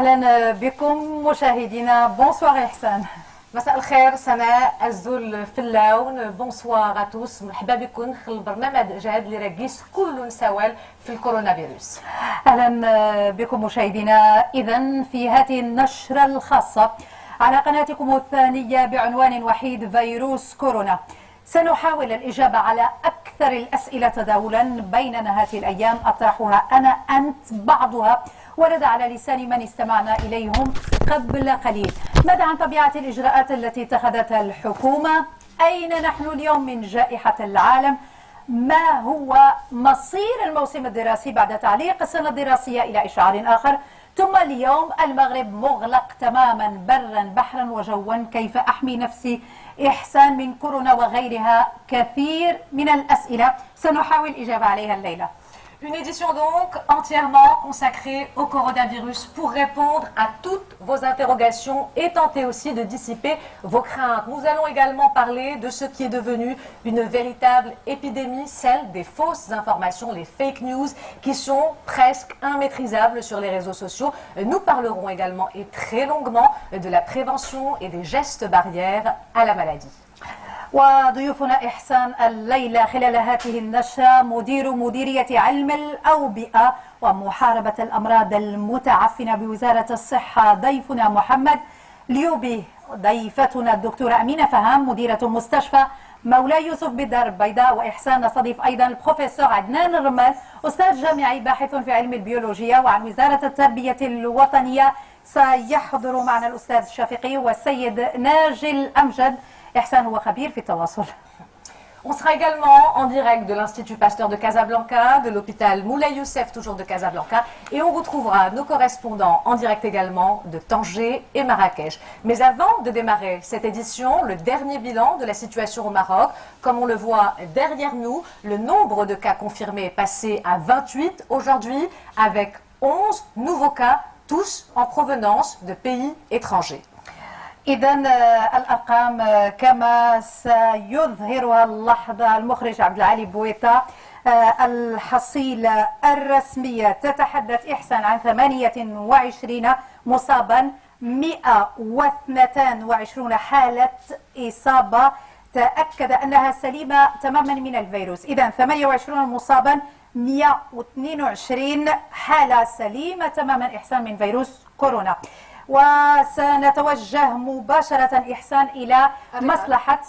أهلا بكم مشاهدينا. بونسوار إحسان. مساء الخير سناء الزول في اللون. بونسوار اتوس، مرحبا بكم في البرنامج جاد اللي راكيس كل سوال في الكورونا فيروس. أهلا بكم مشاهدينا. إذن في هذه النشرة الخاصة على قناتكم الثانية بعنوان وحيد فيروس كورونا سنحاول الإجابة على أكثر الأسئلة تداولا بيننا هذه الأيام، أطرحها أنا أنت بعضها ورد على لسان من استمعنا إليهم قبل قليل. ماذا عن طبيعة الإجراءات التي اتخذتها الحكومة؟ أين نحن اليوم من جائحة العالم؟ ما هو مصير الموسم الدراسي بعد تعليق السنة الدراسية إلى إشعار آخر؟ ثم اليوم المغرب مغلق تماما برا بحرا وجوا، كيف أحمي نفسي إحسان من كورونا وغيرها؟ كثير من الأسئلة سنحاول الإجابة عليها الليلة. Une édition donc entièrement consacrée au coronavirus pour répondre à toutes vos interrogations et tenter aussi de dissiper vos craintes. Nous allons également parler de ce qui est devenu une véritable épidémie, celle des fausses informations, les fake news, qui sont presque immaîtrisables sur les réseaux sociaux. Nous parlerons également et très longuement de la prévention et des gestes barrières à la maladie. وضيوفنا إحسان الليلة خلال هذه النشرة مديرية علم الأوبئة ومحاربة الأمراض المتعفنة بوزارة الصحة، ضيفنا محمد ليوبي، ضيفتنا الدكتورة أمينة فهام مديرة مستشفى مولاي يوسف بالدار البيضاء، وإحسان نستضيف أيضا البروفيسور عدنان الرمال أستاذ جامعي باحث في علم البيولوجيا. وعن وزارة التربية الوطنية سيحضر معنا الأستاذ الشفيقي والسيد ناجي الأمجد. إحسان هو خبير في التواصل. On sera également en direct de l'Institut Pasteur de Casablanca, de l'hôpital Moulay Youssef, toujours de Casablanca, et on retrouvera nos correspondants en direct également de Tanger et Marrakech. Mais avant de démarrer cette édition, le dernier bilan de la situation au Maroc, comme on le voit derrière nous, le nombre de cas confirmés est passé à 28 aujourd'hui, avec 11 nouveaux cas, tous en provenance de pays étrangers. إذن الأرقام كما سيظهرها اللحظة المخرج عبد العالي بويطة. الحصيلة الرسمية تتحدث إحسان عن 28 مصابا، 122 حالة إصابة تأكد أنها سليمة تماما من الفيروس. إذن 28 مصابا، 122 حالة سليمة تماما إحسان من فيروس كورونا. وسنتوجه مباشرة إحسان إلى مصلحة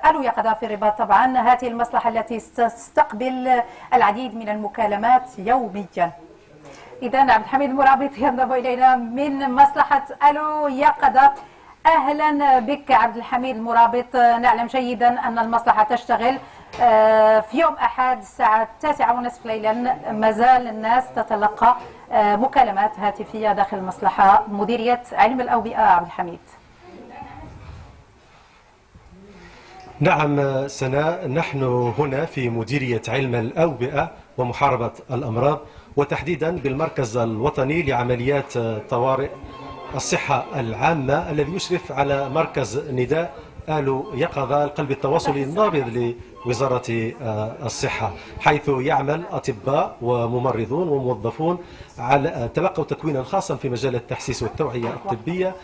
ألو يقظة في الرباط، طبعا هذه المصلحة التي تستقبل العديد من المكالمات يوميا. إذا عبد الحميد المرابط ينضم إلينا من مصلحة ألو يقظة. أهلا بك عبد الحميد المرابط. نعلم جيدا أن المصلحة تشتغل في يوم أحد الساعة 9:30 ليلا، ما زال الناس تتلقى مكالمات هاتفية داخل المصلحة. مديرية علم الأوبئة عبد الحميد. نعم سناء، نحن هنا في مديرية علم الأوبئة ومحاربة الأمراض، وتحديدا بالمركز الوطني لعمليات طوارئ الصحة العامة الذي يشرف على مركز نداء ألو يقظة القلب التواصلي النابض لوزارة الصحة، حيث يعمل أطباء وممرضون وموظفون على تلقوا تكوينا خاصا في مجال التحسيس والتوعية الطبية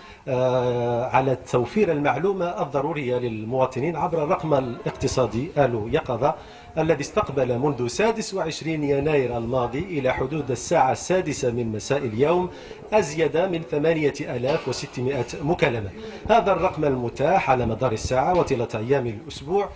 على توفير المعلومة الضرورية للمواطنين عبر الرقم الاقتصادي ألو يقظة الذي استقبل منذ 26 يناير الماضي إلى حدود الساعة 6 من مساء اليوم أزيد من 8600 مكالمة. هذا الرقم المتاح على مدار الساعة وطيلة أيام الأسبوع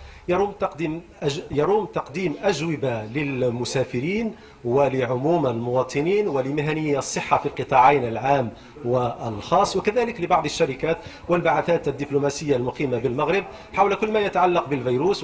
يروم تقديم أجوبة للمسافرين ولعموم المواطنين ولمهني الصحة في القطاعين العام والخاص، وكذلك لبعض الشركات والبعثات الدبلوماسية المقيمة بالمغرب حول كل ما يتعلق بالفيروس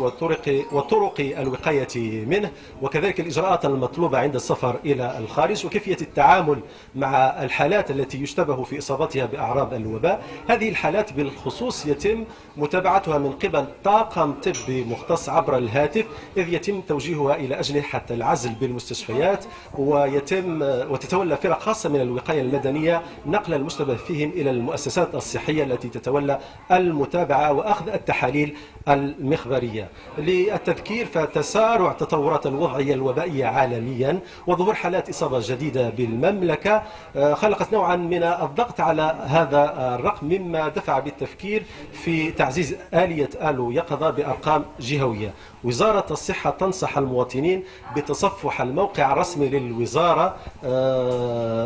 وطرق الوقاية منه، وكذلك الإجراءات المطلوبة عند السفر إلى الخارج وكيفية التعامل مع الحالات التي يشتبه في إصابتها بأعراض الوباء. هذه الحالات بالخصوص يتم متابعتها من قبل طاقم طبي مختص عبر الهاتف، إذ يتم توجيهها إلى أجنحة العزل بالمستشفيات، وتتولى فرق خاصة من الوقاية المدنية نقل نقل المشتبه فيهم إلى المؤسسات الصحية التي تتولى المتابعة وأخذ التحاليل المخبرية. للتذكير فتسارع تطورات الوضعية الوبائية عالميا وظهور حالات إصابة جديدة بالمملكة خلقت نوعا من الضغط على هذا الرقم، مما دفع بالتفكير في تعزيز آلية آلو يقظة بأرقام جهوية. وزارة الصحة تنصح المواطنين بتصفح الموقع الرسمي للوزارة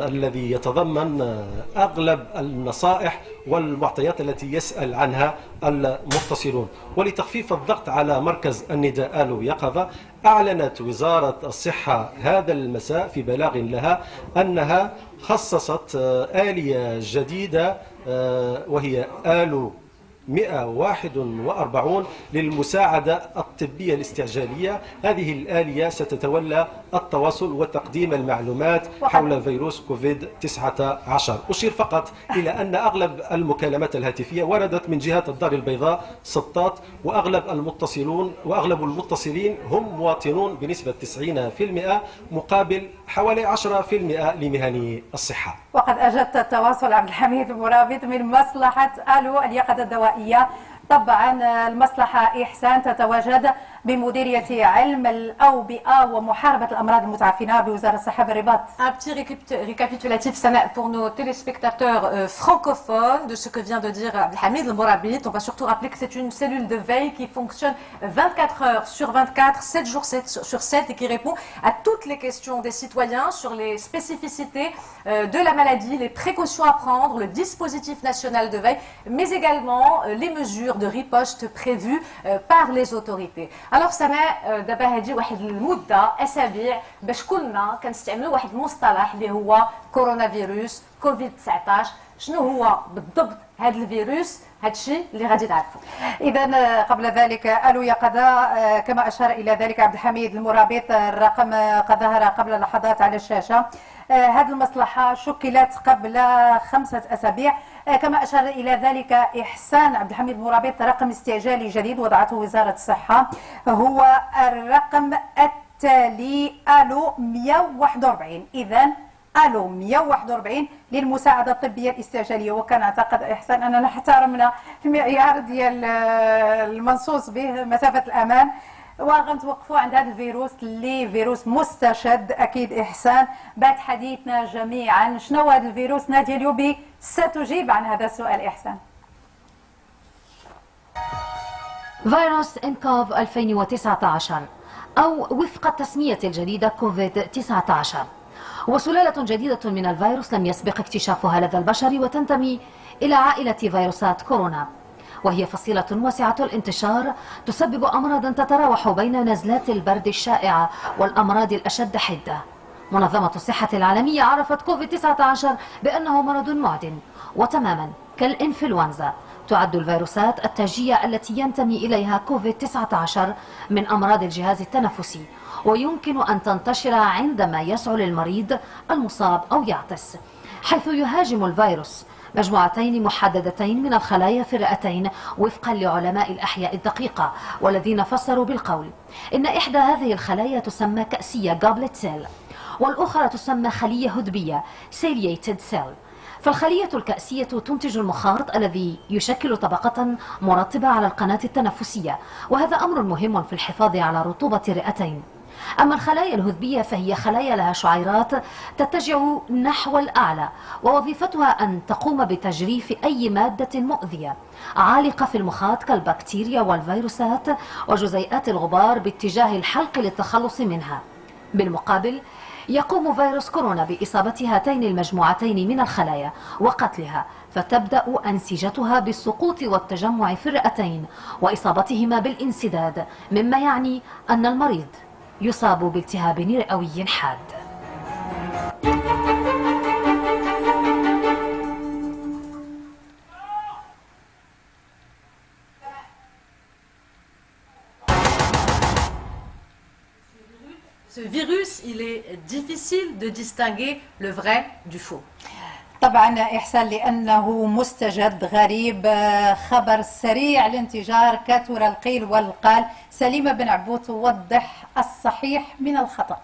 الذي يتضمن أغلب النصائح والمعطيات التي يسأل عنها المتصلون. ولتخفيف الضغط على مركز النداء آلو يقظة، أعلنت وزارة الصحة هذا المساء في بلاغ لها أنها خصصت آلية جديدة وهي آلو 141 للمساعدة الطبية الاستعجالية. هذه الآلية ستتولى التواصل وتقديم المعلومات حول فيروس كوفيد-19. أشير فقط إلى أن أغلب المكالمات الهاتفية وردت من جهة الدار البيضاء سطات، وأغلب المتصلين هم مواطنون بنسبة 90% مقابل حوالي 10% لمهني الصحة. وقد أجدت التواصل عبد الحميد المرابط من مصلحة آلو اليقظة الدوائية. طبعا المصلحة إحسان تتواجد بمديرية علم الأوبئة ومحاربة الأمراض المتعفنة بوزارة الصحة بالرباط. Un petit récapitulatif Sana, pour nos téléspectateurs francophones de ce que vient de dire Abdelhamid El Morabit. On va surtout rappeler que c'est une cellule de veille qui fonctionne 24 heures sur 24, 7 jours sur 7 et qui répond à toutes les questions des citoyens sur les spécificités de la maladie, les précautions à prendre, le dispositif national de veille, mais également les mesures de riposte prévues par les autorités. Alors سناء دابا هذه واحد المده اسابيع باش كلنا كنستعملوا واحد المصطلح اللي هو كورونا فيروس كوفيد 19. شنو هو بالضبط هذا الفيروس؟ هذا الشيء اللي غادي تعرفوا. اذا قبل ذلك آلو يقظة كما اشار الى ذلك عبد الحميد المرابط، الرقم قد ظهر قبل لحظات على الشاشه. هذه المصلحه شكلت قبل 5 أسابيع كما أشار إلى ذلك إحسان عبد الحميد المرابط. رقم استعجالي جديد وضعته وزارة الصحة هو الرقم التالي آلو 141. إذا آلو 141 للمساعدة الطبية الاستعجالية. وكان أعتقد إحسان أننا احترمنا المعيار ديال المنصوص به مسافة الأمان وغنتوقفوا عند هذا الفيروس اللي فيروس مستشد. اكيد احسان بعد حديثنا جميعا شنو هذا الفيروس؟ نادية اليوبي ستجيب عن هذا السؤال. احسان. فيروس إنكوف 2019 أو وفق التسمية الجديدة كوفيد-19 وسلالة جديدة من الفيروس لم يسبق اكتشافها لدى البشر وتنتمي إلى عائلة فيروسات كورونا، وهي فصيلة واسعة الانتشار تسبب أمراضا تتراوح بين نزلات البرد الشائعة والأمراض الأشد حدة. منظمة الصحة العالمية عرفت كوفيد-19 بأنه مرض معدٍ، وتماما كالإنفلونزا تعد الفيروسات التاجية التي ينتمي إليها كوفيد-19 من أمراض الجهاز التنفسي، ويمكن أن تنتشر عندما يسعل المريض المصاب أو يعطس، حيث يهاجم الفيروس مجموعتين محددتين من الخلايا في الرئتين وفقا لعلماء الأحياء الدقيقة، والذين فسروا بالقول إن إحدى هذه الخلايا تسمى كأسية جابلت سيل، والأخرى تسمى خلية هدبية سيلييتد سيل. فالخلية الكأسية تنتج المخاط الذي يشكل طبقة مرطبة على القناة التنفسية، وهذا أمر مهم في الحفاظ على رطوبة الرئتين. أما الخلايا الهذبية فهي خلايا لها شعيرات تتجه نحو الأعلى، ووظيفتها أن تقوم بتجريف أي مادة مؤذية عالقة في المخاط كالبكتيريا والفيروسات وجزيئات الغبار باتجاه الحلق للتخلص منها. بالمقابل يقوم فيروس كورونا بإصابة هاتين المجموعتين من الخلايا وقتلها، فتبدأ أنسجتها بالسقوط والتجمع في الرئتين وإصابتهما بالانسداد، مما يعني أن المريض يصاب بالتهاب رئوي حاد. Ce virus, il est difficile de distinguer le vrai du faux. طبعا إحسان لأنه مستجد غريب، خبر سريع الانتشار، كثر القيل والقال. سليمة بن عبود توضح الصحيح من الخطأ.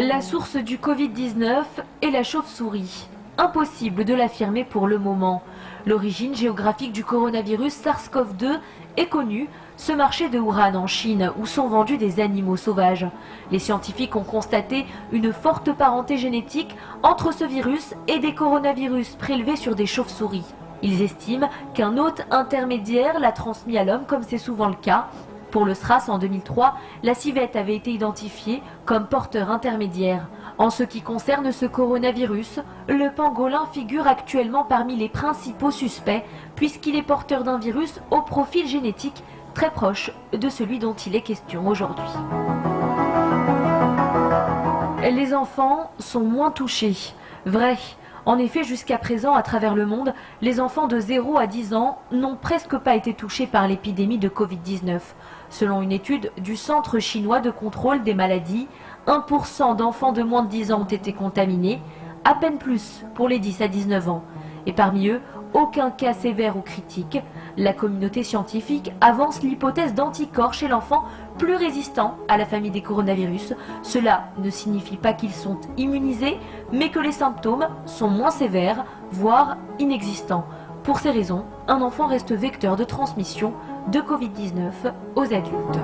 La source du Covid-19 est la chauve-souris. Impossible de l'affirmer pour le moment. L'origine géographique du coronavirus SARS-CoV-2 est connue, ce marché de Wuhan en Chine où sont vendus des animaux sauvages. Les scientifiques ont constaté une forte parenté génétique entre ce virus et des coronavirus prélevés sur des chauves-souris. Ils estiment qu'un hôte intermédiaire l'a transmis à l'homme comme c'est souvent le cas. Pour le SRAS en 2003, la civette avait été identifiée comme porteur intermédiaire. En ce qui concerne ce coronavirus, le pangolin figure actuellement parmi les principaux suspects puisqu'il est porteur d'un virus au profil génétique très proche de celui dont il est question aujourd'hui. Les enfants sont moins touchés. Vrai. En effet, jusqu'à présent, à travers le monde, les enfants de 0 à 10 ans n'ont presque pas été touchés par l'épidémie de Covid-19. Selon une étude du Centre chinois de contrôle des maladies, 1% d'enfants de moins de 10 ans ont été contaminés, à peine plus pour les 10 à 19 ans. Et parmi eux, aucun cas sévère ou critique. La communauté scientifique avance l'hypothèse d'anticorps chez l'enfant plus résistant à la famille des coronavirus. Cela ne signifie pas qu'ils sont immunisés, mais que les symptômes sont moins sévères, voire inexistants. Pour ces raisons, un enfant reste vecteur de transmission de Covid-19 aux adultes.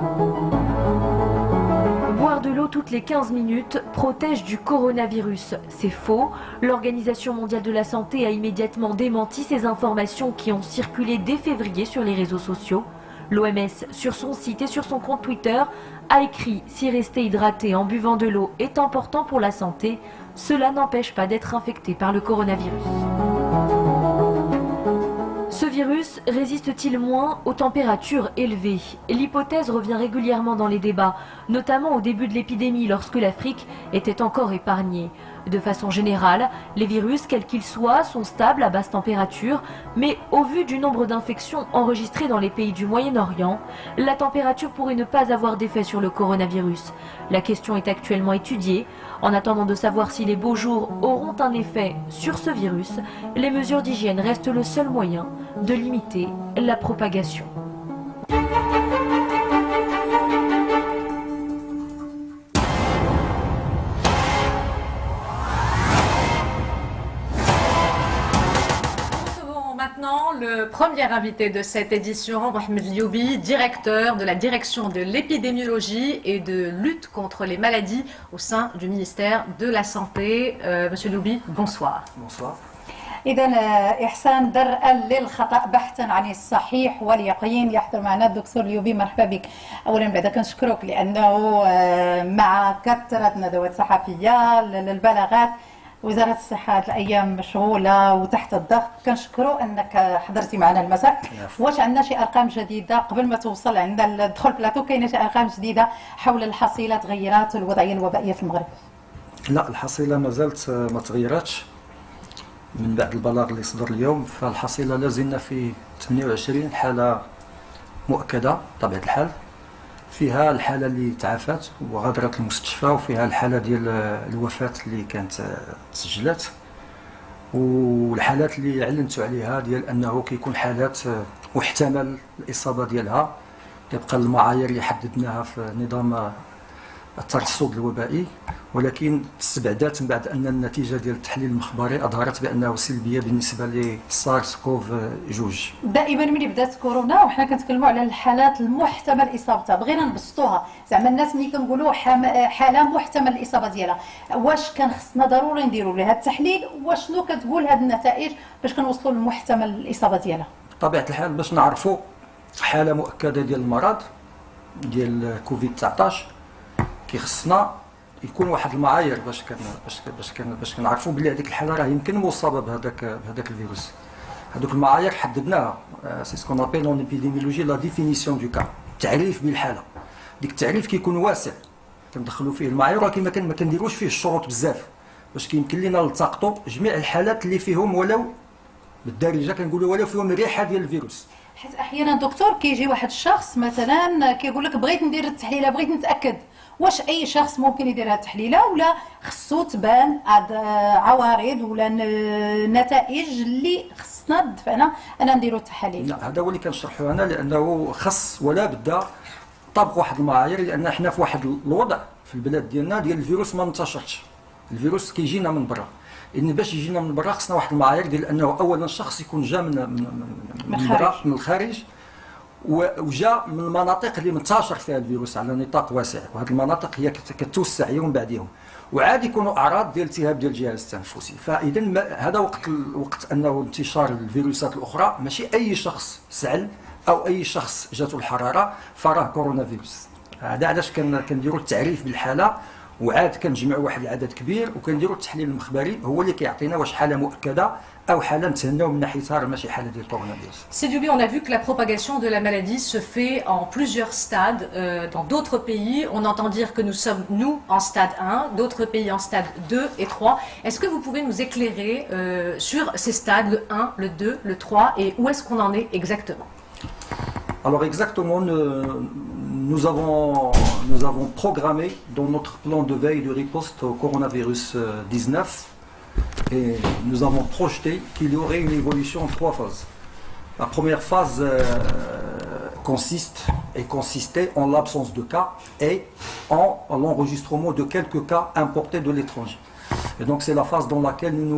Boire de l'eau toutes les 15 minutes protège du coronavirus. C'est faux. L'Organisation mondiale de la santé a immédiatement démenti ces informations qui ont circulé dès février sur les réseaux sociaux. L'OMS, sur son site et sur son compte Twitter, a écrit « Si rester hydraté en buvant de l'eau est important pour la santé, cela n'empêche pas d'être infecté par le coronavirus ». Ce virus résiste-t-il moins aux températures élevées? L'hypothèse revient régulièrement dans les débats, notamment au début de l'épidémie lorsque l'Afrique était encore épargnée. De façon générale, les virus, quels qu'ils soient, sont stables à basse température, mais au vu du nombre d'infections enregistrées dans les pays du Moyen-Orient, la température pourrait ne pas avoir d'effet sur le coronavirus. La question est actuellement étudiée. En attendant de savoir si les beaux jours auront un effet sur ce virus, les mesures d'hygiène restent le seul moyen de limiter la propagation. Maintenant, le premier invité de cette édition, Mohamed Lioubi, directeur de la direction de l'épidémiologie et de lutte contre les maladies au sein du ministère de la Santé. Monsieur Lioubi, bonsoir. Bonsoir. إذا إحسان درءا للخطأ بحثا عن الصحيح واليقين يحضر معنا الدكتور ليوبي. مرحبا بك. أولا بعد كنشكرك لأنه مع كثرة ندوات صحفية للبلاغات وزارة الصحة هذه الأيام مشغولة وتحت الضغط، كنشكروا أنك حضرتي معنا المساء. واش عندنا شي أرقام جديدة قبل ما توصل عندنا الدخول بلاطو؟ كاينة شي أرقام جديدة حول الحصيلة تغيرات الوضعية الوبائية في المغرب؟ لا، الحصيلة ما زالت ما تغيراتش من بعد البلاغ اللي صدر اليوم. فالحصيلة لازلنا في 28 حالة مؤكدة بطبيعة الحال، فيها الحالة اللي تعافت وغادرت المستشفى، وفيها الحالة ديال الوفاة اللي كانت تسجلت، والحالات اللي علمتوا عليها ديال أنه كيكون حالات محتمل الإصابة ديالها طبقا للمعايير اللي حددناها في نظام الترصد الوبائي، ولكن استبعدات من بعد أن النتيجة ديال التحليل المخبري أظهرت بأنه سلبية بالنسبة لسارس كوف 2. دائما ملي بدات كورونا وحنا كنتكلموا على الحالات المحتمل اصابتها، بغينا نبسطوها زعما الناس ملي كنقولوا حاله محتمل الاصابه ديالها، واش كان خصنا ضروري نديروا لها التحليل؟ وشنو كتقول هذه النتائج باش كنوصلوا للمحتمل الاصابه ديالها؟ بطبيعة الحال باش نعرفوا حالة مؤكدة ديال المرض ديال كوفيد 19 كيخصنا يكون واحد المعايير باش كنعرفوا بلي هذيك الحاله راه يمكن مصابه بهذاك الفيروس. هذوك المعايير حددناها، سي سكون ابيل اون ايبيديميولوجي لا ديفينيسيون دو كا، تعريف بالحاله. ديك التعريف كيكون واسع كندخلوا فيه المعايير، ولكن ما كنديروش فيه الشروط بزاف باش كيمكن لنا نلتقطوا جميع الحالات اللي فيهم ولو بالدارجه كنقولوا ولو فيهم ريحه ديال الفيروس. حيت احيانا دكتور كيجي واحد الشخص مثلا كيقول لك بغيت ندير التحليله، بغيت نتاكد. واش اي شخص ممكن يدير هذه التحليله ولا خصو تبان عوارض ولا نتائج اللي خصنا دفعنا انا نديروا التحاليل؟ لا، هذا هو اللي كنشرحه انا، لانه خص ولا بد نطبقوا واحد المعايير، لان حنا في واحد الوضع في البلاد ديالنا ديال الفيروس ما انتشرش. الفيروس كيجينا من برا، ان باش يجينا من برا خصنا واحد المعايير ديال انه اولا الشخص يكون جا من برا، من الخارج، وجا من المناطق اللي منتشر فيها الفيروس على نطاق واسع، وهذه المناطق هي كتوسع يوم بعد يوم، وعاد يكونوا اعراض ديال التهاب ديال الجهاز التنفسي. فاذا هذا وقت انه انتشار الفيروسات الاخرى، ماشي اي شخص سعل او اي شخص جاته الحراره فراه كورونا فيروس. هذا علاش كنديروا التعريف بالحاله، وعاد كنجمعوا واحد العدد كبير وكنديروا التحليل المخبري هو اللي كيعطينا واش حاله مؤكده او حاله نتهناو من ناحيتها ماشي حاله ديال كورونا فيروس. Sidoubi, on a vu que la propagation de la maladie se fait en plusieurs stades. Dans d'autres pays, on entend dire que nous sommes, nous, en stade 1, d'autres pays en stade 2 et 3. Est-ce que vous pouvez nous éclairer sur ces stades, le 1, le 2, le 3, et où est-ce qu'on en est exactement? Alors exactement, nous avons programmé dans notre plan de veille de riposte au coronavirus 19 et nous avons projeté qu'il y aurait une évolution en 3 phases. La première phase consistait en l'absence de cas et en l'enregistrement de quelques cas importés de l'étranger. Et donc c'est la phase dans laquelle nous